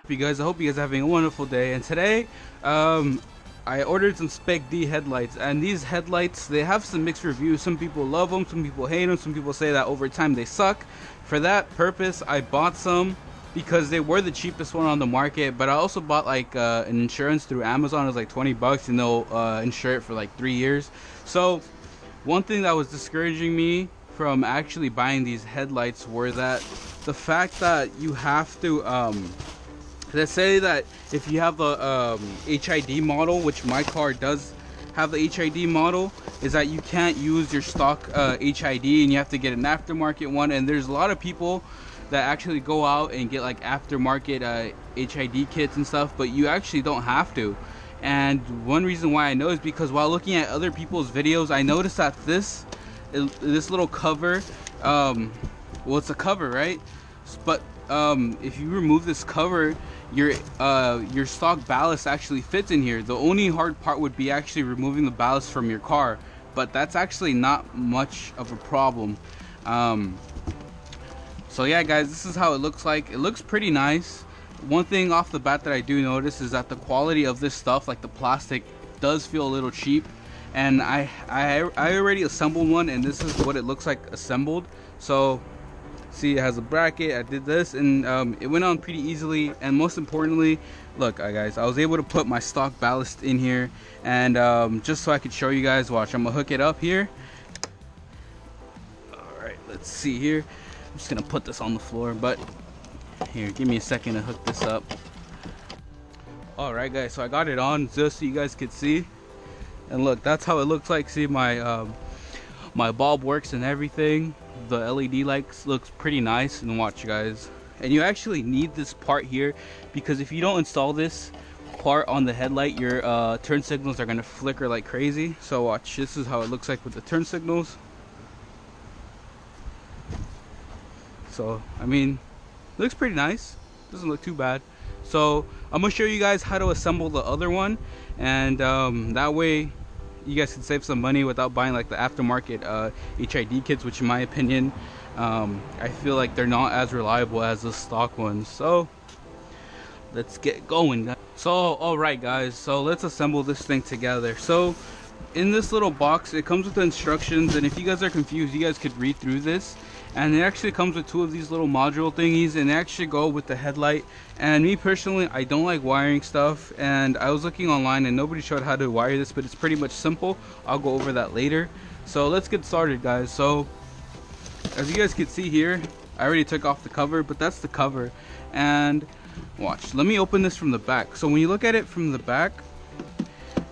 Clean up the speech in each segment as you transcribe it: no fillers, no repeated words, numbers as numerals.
You guys, I hope you guys are having a wonderful day. And today I ordered some Spec D headlights, and these headlights, they have some mixed reviews. Some people love them, some people hate them, some people say that over time they suck. For that purpose, I bought some because they were the cheapest one on the market, but I also bought like an insurance through Amazon. It was like 20 bucks and they'll insure it for like 3 years. So one thing that was discouraging me from actually buying these headlights were that the fact that you have to let's say that if you have the HID model, which my car does have the HID model, is that you can't use your stock HID and you have to get an aftermarket one. And there's a lot of people that actually go out and get like aftermarket HID kits and stuff, but you actually don't have to. And one reason why I know is because while looking at other people's videos, I noticed that this little cover, well, it's a cover, right? But if you remove this cover, your stock ballast actually fits in here. The only hard part would be actually removing the ballast from your car, but that's actually not much of a problem. So yeah guys, this is how it looks like. It looks pretty nice. One thing off the bat that I do notice is that the quality of this stuff, like the plastic, does feel a little cheap. And I already assembled one, and this is what it looks like assembled. So see, it has a bracket. I did this, and it went on pretty easily. And most importantly, look guys, I was able to put my stock ballast in here, and just so I could show you guys, watch, I'm gonna hook it up here. All right, let's see here. I'm just gonna put this on the floor, but here, give me a second to hook this up. All right guys, so I got it on just so you guys could see. And look, that's how it looks like. See, my my bulb works and everything. The LED lights looks pretty nice. And watch guys, and you actually need this part here, because if you don't install this part on the headlight, your turn signals are gonna flicker like crazy. So watch, this is how it looks like with the turn signals. So I mean, looks pretty nice, doesn't look too bad. So I'm gonna show you guys how to assemble the other one, and that way you guys can save some money without buying like the aftermarket HID kits, which in my opinion, I feel like they're not as reliable as the stock ones. So let's get going guys. So alright guys, so let's assemble this thing together. So in this little box, it comes with the instructions, and if you guys are confused, you guys could read through this. And it actually comes with two of these little module thingies, and they actually go with the headlight. And me personally, I don't like wiring stuff, and I was looking online and nobody showed how to wire this, but it's pretty much simple. I'll go over that later. So let's get started guys. So as you guys can see here, I already took off the cover, but that's the cover. And watch, let me open this from the back. So when you look at it from the back,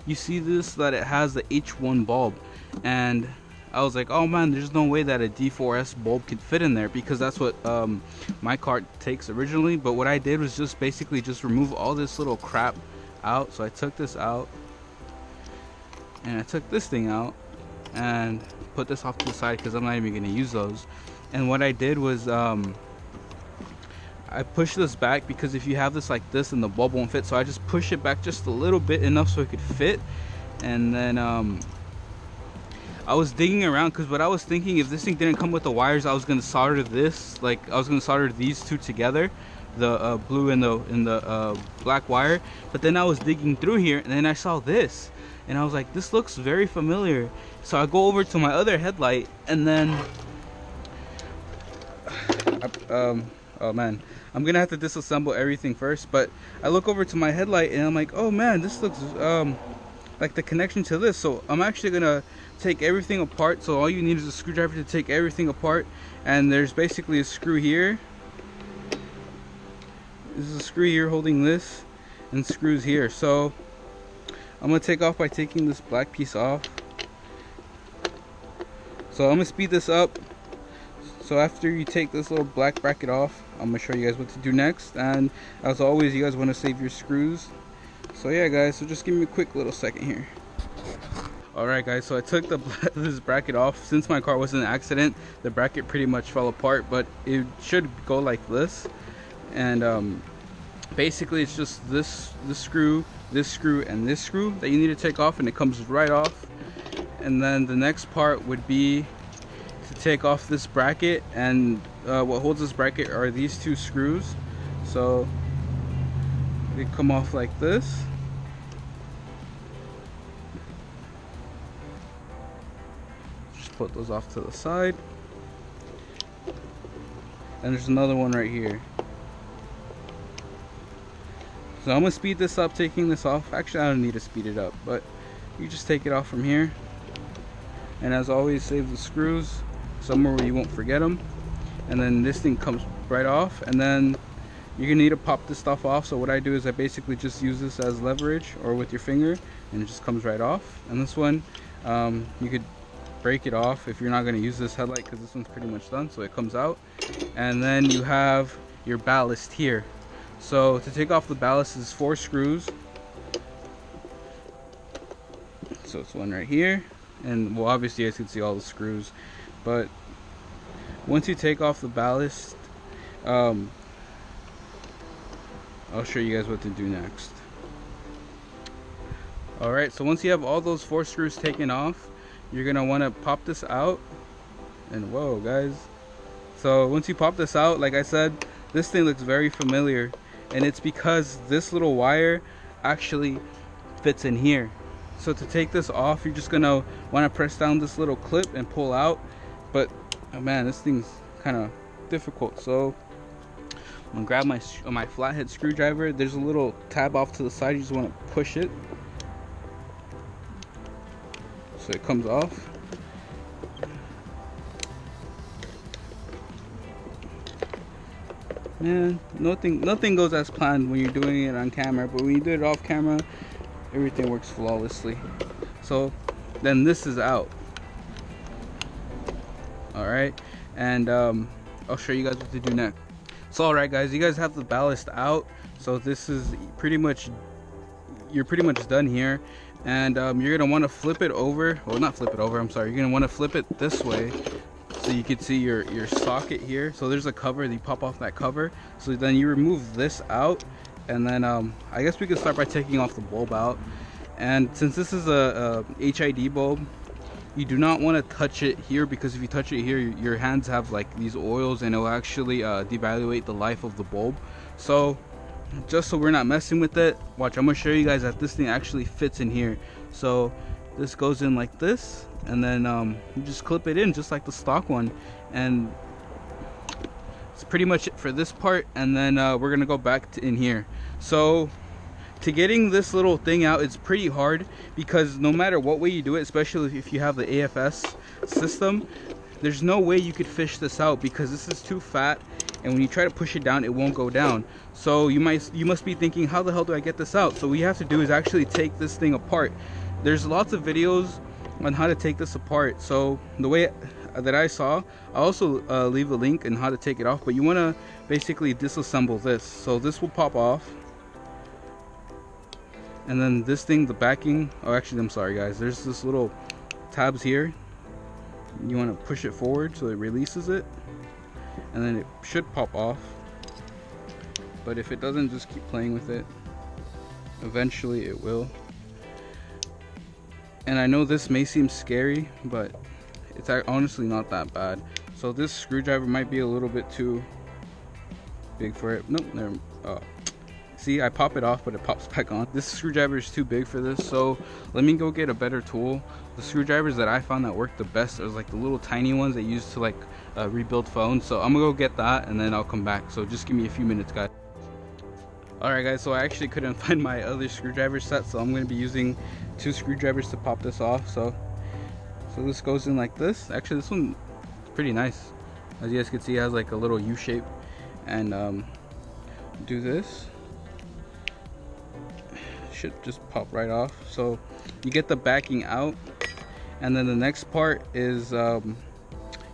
you see this, that it has the H1 bulb, and I was like, oh man, there's no way that a D4S bulb could fit in there, because that's what my car takes originally. But what I did was just basically just remove all this little crap out. So I took this out, and I took this thing out and put this off to the side because I'm not even going to use those. And what I did was I pushed this back, because if you have this like this, then the bulb won't fit. So I just pushed it back just a little bit, enough so it could fit. And then I was digging around, because what I was thinking, if this thing didn't come with the wires, I was going to solder this, like I was going to solder these two together, the blue and the black wire. But then I was digging through here, and then I saw this, and I was like, this looks very familiar. So I go over to my other headlight, and then oh man, I'm gonna have to disassemble everything first. But I look over to my headlight, and I'm like, oh man, this looks like the connection to this. So I'm actually gonna take everything apart. So all you need is a screwdriver to take everything apart, and there's basically a screw here. This is a screw here holding this, and screws here. So I'm gonna take off by taking this black piece off. So I'm gonna speed this up. So after you take this little black bracket off, I'm gonna show you guys what to do next. And as always, you guys want to save your screws. So yeah guys, so just give me a quick little second here. Alright guys, so I took this bracket off. Since my car was in an accident, the bracket pretty much fell apart, but it should go like this. And basically it's just this screw, and this screw that you need to take off, and it comes right off. And then the next part would be to take off this bracket, and what holds this bracket are these two screws. So they come off like this. Just put those off to the side. And there's another one right here. So I'm gonna speed this up, taking this off. Actually, I don't need to speed it up, but you just take it off from here. And as always, save the screws somewhere where you won't forget them. And then this thing comes right off, and then you're gonna need to pop this stuff off. So what I do is I basically just use this as leverage or with your finger, and it just comes right off. And this one, you could break it off if you're not gonna use this headlight, because this one's pretty much done, so it comes out. And then you have your ballast here. So to take off the ballast is 4 screws. So it's one right here, and well, obviously you guys can see all the screws. But once you take off the ballast, I'll show you guys what to do next. Alright, so once you have all those 4 screws taken off, you're gonna want to pop this out. And whoa guys, so once you pop this out, like I said, this thing looks very familiar, and it's because this little wire actually fits in here. So to take this off, you're just gonna want to press down this little clip and pull out. But oh man, this thing's kind of difficult. So I'm gonna grab my flathead screwdriver. There's a little tab off to the side. You just want to push it so it comes off. Man, nothing goes as planned when you're doing it on camera, but when you do it off camera, everything works flawlessly. So then this is out. Alright, and I'll show you guys what to do next. So alright guys, you guys have the ballast out, so this is you're pretty much done here. And you're gonna want to flip it over, well, not flip it over, I'm sorry, you're gonna want to flip it this way so you can see your socket here. So there's a cover, you pop off that cover, so then you remove this out. And then I guess we could start by taking off the bulb out. And since this is a HID bulb, you do not want to touch it here, because if you touch it here, your hands have like these oils, and it will actually devaluate the life of the bulb. So just so we're not messing with it, watch, I'm gonna show you guys that this thing actually fits in here. So this goes in like this, and then you just clip it in just like the stock one, and it's pretty much it for this part. And then we're gonna go back to in here. So to getting this little thing out, it's pretty hard, because no matter what way you do it, especially if you have the AFS system, there's no way you could fish this out, because this is too fat, and when you try to push it down, it won't go down. So you must be thinking, how the hell do I get this out? So what you have to do is actually take this thing apart. There's lots of videos on how to take this apart. So the way that I saw, I'll also leave a link on how to take it off, but you want to basically disassemble this. So this will pop off, and then this thing, the backing, oh actually I'm sorry guys, there's this little tabs here. You want to push it forward so it releases it, and then it should pop off. But if it doesn't, just keep playing with it, eventually it will. And I know this may seem scary, but it's honestly not that bad. So this screwdriver might be a little bit too big for it. Nope, never. See, I pop it off, but it pops back on. This screwdriver is too big for this, so let me go get a better tool. The screwdrivers that I found that work the best are like the little tiny ones they use to like rebuild phones. So I'm gonna go get that, and then I'll come back. So just give me a few minutes, guys. Alright guys, so I actually couldn't find my other screwdriver set, so I'm going to be using 2 screwdrivers to pop this off. So this goes in like this. Actually, this one is pretty nice. As you guys can see, it has like a little U shape. And do this. Should just pop right off. So you get the backing out, and then the next part is you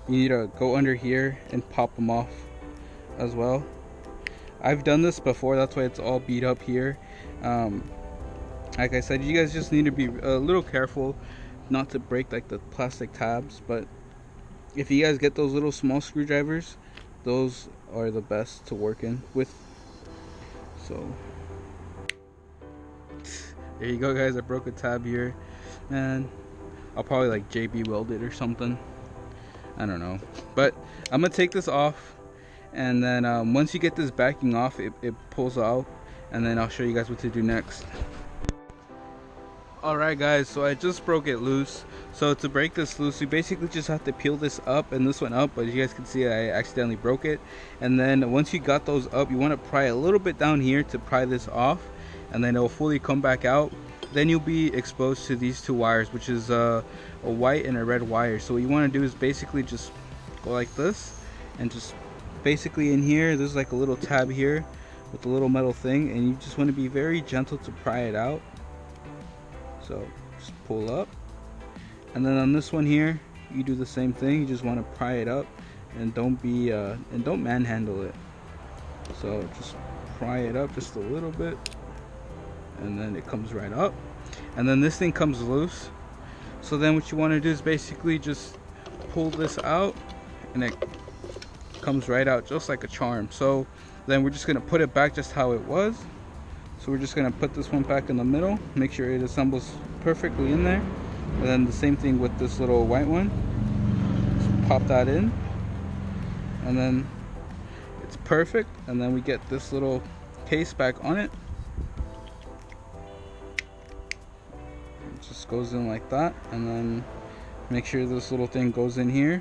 need to go under here and pop them off as well. I've done this before, that's why it's all beat up here. Like I said, you guys just need to be a little careful not to break like the plastic tabs, but if you guys get those little small screwdrivers, those are the best to work in with. So there you go guys, I broke a tab here, and I'll probably like JB weld it or something, I don't know. But I'm gonna take this off, and then once you get this backing off, it pulls out, and then I'll show you guys what to do next. Alright guys, so I just broke it loose. So to break this loose, you basically just have to peel this up and this one up, but as you guys can see, I accidentally broke it. And then once you got those up, you want to pry a little bit down here to pry this off, and then it will fully come back out. Then you'll be exposed to these two wires, which is a white and a red wire. So what you want to do is basically just go like this, and just basically in here, there's like a little tab here with a little metal thing, and you just want to be very gentle to pry it out. So just pull up, and then on this one here, you do the same thing. You just want to pry it up, and don't manhandle it. So just pry it up just a little bit, and then it comes right up, and then this thing comes loose. So then what you want to do is basically just pull this out, and it comes right out just like a charm. So then we're just gonna put it back just how it was. So we're just gonna put this one back in the middle, make sure it assembles perfectly in there, and then the same thing with this little white one. Just pop that in, and then it's perfect. And then we get this little case back on it. It just goes in like that, and then make sure this little thing goes in here,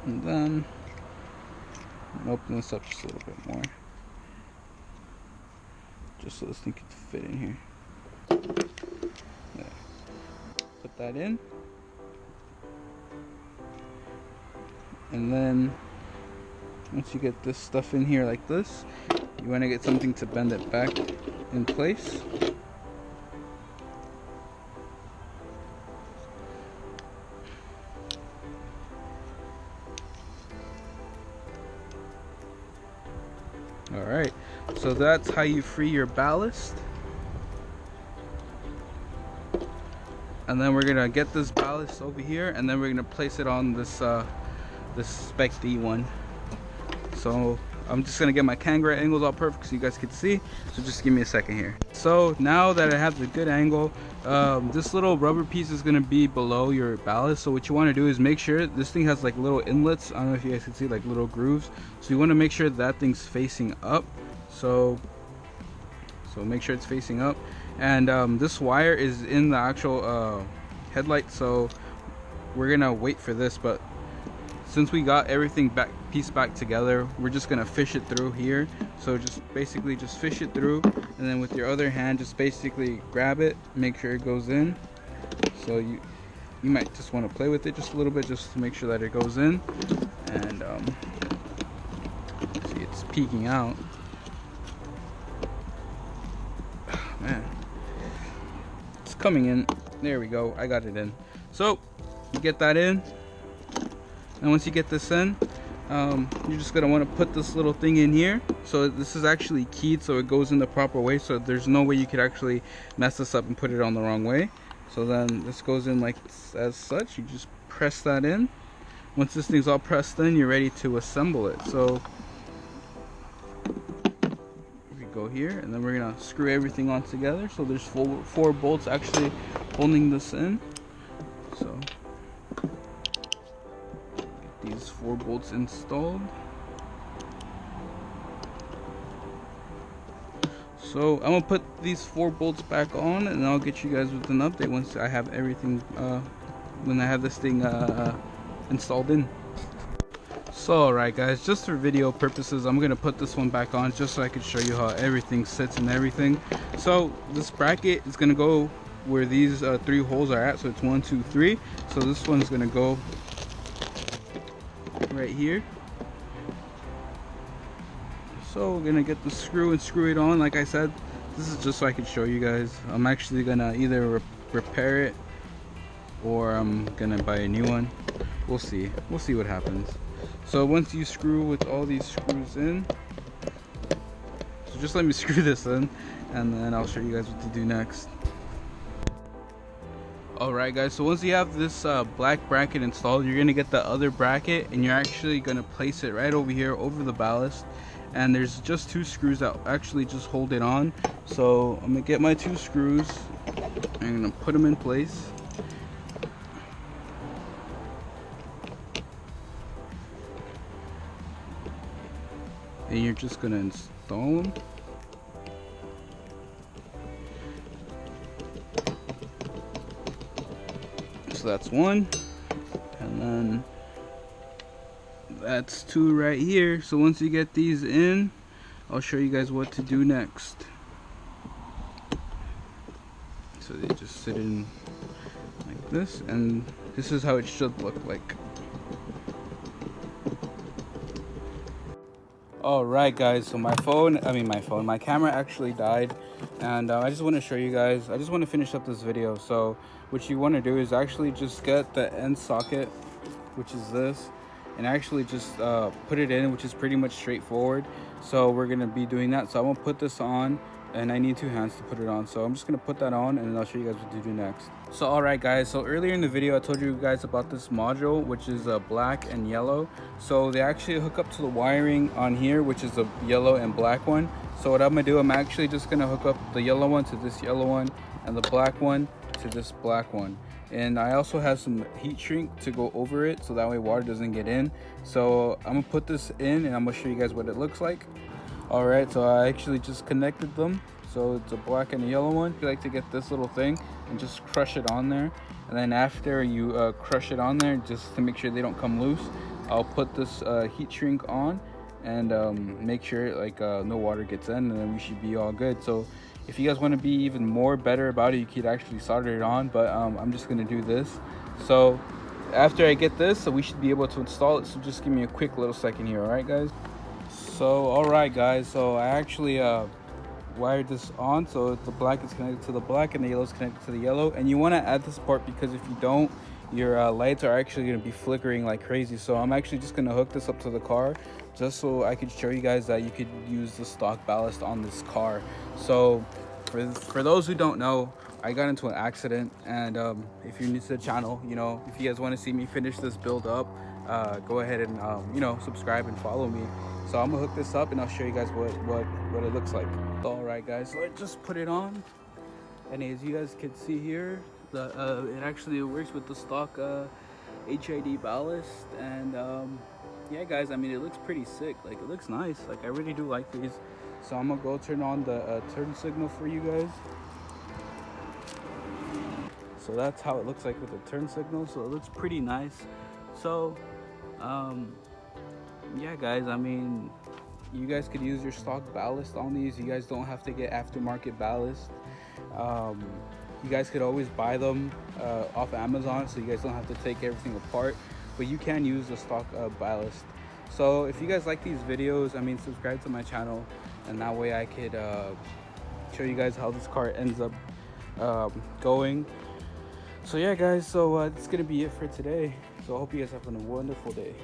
and then open this up just a little bit more, just so this thing can fit in here. There. Put that in, and then once you get this stuff in here like this, you want to get something to bend it back in place. Alright, so that's how you free your ballast. And then we're gonna get this ballast over here, and then we're gonna place it on this this Spec D one. So I'm just gonna get my camera angles all perfect so you guys can see. So just give me a second here. So now that I have the good angle, this little rubber piece is gonna be below your ballast. So what you want to do is make sure this thing has like little inlets. I don't know if you guys can see, like little grooves. So you want to make sure that thing's facing up. So make sure it's facing up. And this wire is in the actual headlight. So we're gonna wait for this, but since we got everything pieced back together, we're just gonna fish it through here. So just basically just fish it through, and then with your other hand just basically grab it, make sure it goes in. So you might just want to play with it just a little bit just to make sure that it goes in. And see, it's peeking out. Man, it's coming in. There we go, I got it in. So you get that in, and once you get this in, you're just gonna want to put this little thing in here. So this is actually keyed, so it goes in the proper way. So there's no way you could actually mess this up and put it on the wrong way. So then this goes in like as such. You just press that in. Once this thing's all pressed in, you're ready to assemble it. So we go here, and then we're gonna screw everything on together. So there's four bolts actually holding this in. So these 4 bolts installed. So I'm gonna put these 4 bolts back on, and I'll get you guys with an update once I have everything, when I have this thing installed in. So alright guys, just for video purposes, I'm gonna put this one back on just so I can show you how everything sits and everything. So this bracket is gonna go where these 3 holes are at. So it's 1, 2, 3. So this one's gonna go right here. So we're gonna get the screw and screw it on. Like I said, this is just so I can show you guys. I'm actually gonna either repair it, or I'm gonna buy a new one. We'll see what happens. So once you screw with all these screws in, so just let me screw this in, and then I'll show you guys what to do next. Alright guys, so once you have this black bracket installed, you're going to get the other bracket, and you're actually going to place it right over here over the ballast. And there's just 2 screws that actually just hold it on. So I'm going to get my 2 screws, I'm going to put them in place. and you're just gonna install them. So that's one, and then that's two right here. So once you get these in, I'll show you guys what to do next. So they just sit in like this, and this is how it should look like. Alright guys, so my camera actually died, and I just want to show you guys, I just want to finish up this video. So what you want to do is actually just get the end socket, which is this, and actually just put it in, which is pretty much straightforward. So we're going to be doing that. So I'm going to put this on, and I need two hands to put it on. So I'm just going to put that on, and then I'll show you guys what to do next. So alright guys, so earlier in the video I told you guys about this module, which is black and yellow. So they actually hook up to the wiring on here, which is a yellow and black one. So what I'm going to do, I'm actually just going to hook up the yellow one to this yellow one, and the black one to this black one. And I also have some heat shrink to go over it, so that way water doesn't get in. So I'm going to put this in, and I'm going to show you guys what it looks like. Alright, so I actually just connected them. So it's a black and a yellow one. You like to get this little thing and just crush it on there. And then after you crush it on there, just to make sure they don't come loose, I'll put this heat shrink on and make sure like no water gets in, and then we should be all good. So if you guys want to be even more better about it, you could actually solder it on, but I'm just going to do this. So after I get this, so we should be able to install it. So just give me a quick little second here. Alright guys. So alright guys, so I actually wired this on, so the black is connected to the black and the yellow is connected to the yellow. And you want to add this part because if you don't, your lights are actually going to be flickering like crazy. So I'm actually just going to hook this up to the car just so I could show you guys that you could use the stock ballast on this car. So for those who don't know, I got into an accident, and if you're new to the channel, you know, if you guys want to see me finish this build up, go ahead and you know, subscribe and follow me. So I'm gonna hook this up and I'll show you guys what it looks like. All right guys, so I just put it on, and as you guys can see here, it actually works with the stock HID ballast. And yeah guys, I mean, it looks pretty sick. Like, it looks nice. Like, I really do like these. So I'm gonna go turn on the turn signal for you guys. So that's how it looks like with the turn signal. So it looks pretty nice. So yeah guys, I mean, you guys could use your stock ballast on these. You guys don't have to get aftermarket ballast. You guys could always buy them off Amazon, so you guys don't have to take everything apart, but you can use the stock ballast. So if you guys like these videos, I mean, subscribe to my channel, and that way I could show you guys how this car ends up going. So yeah guys, so that's gonna be it for today. So I hope you guys have a wonderful day.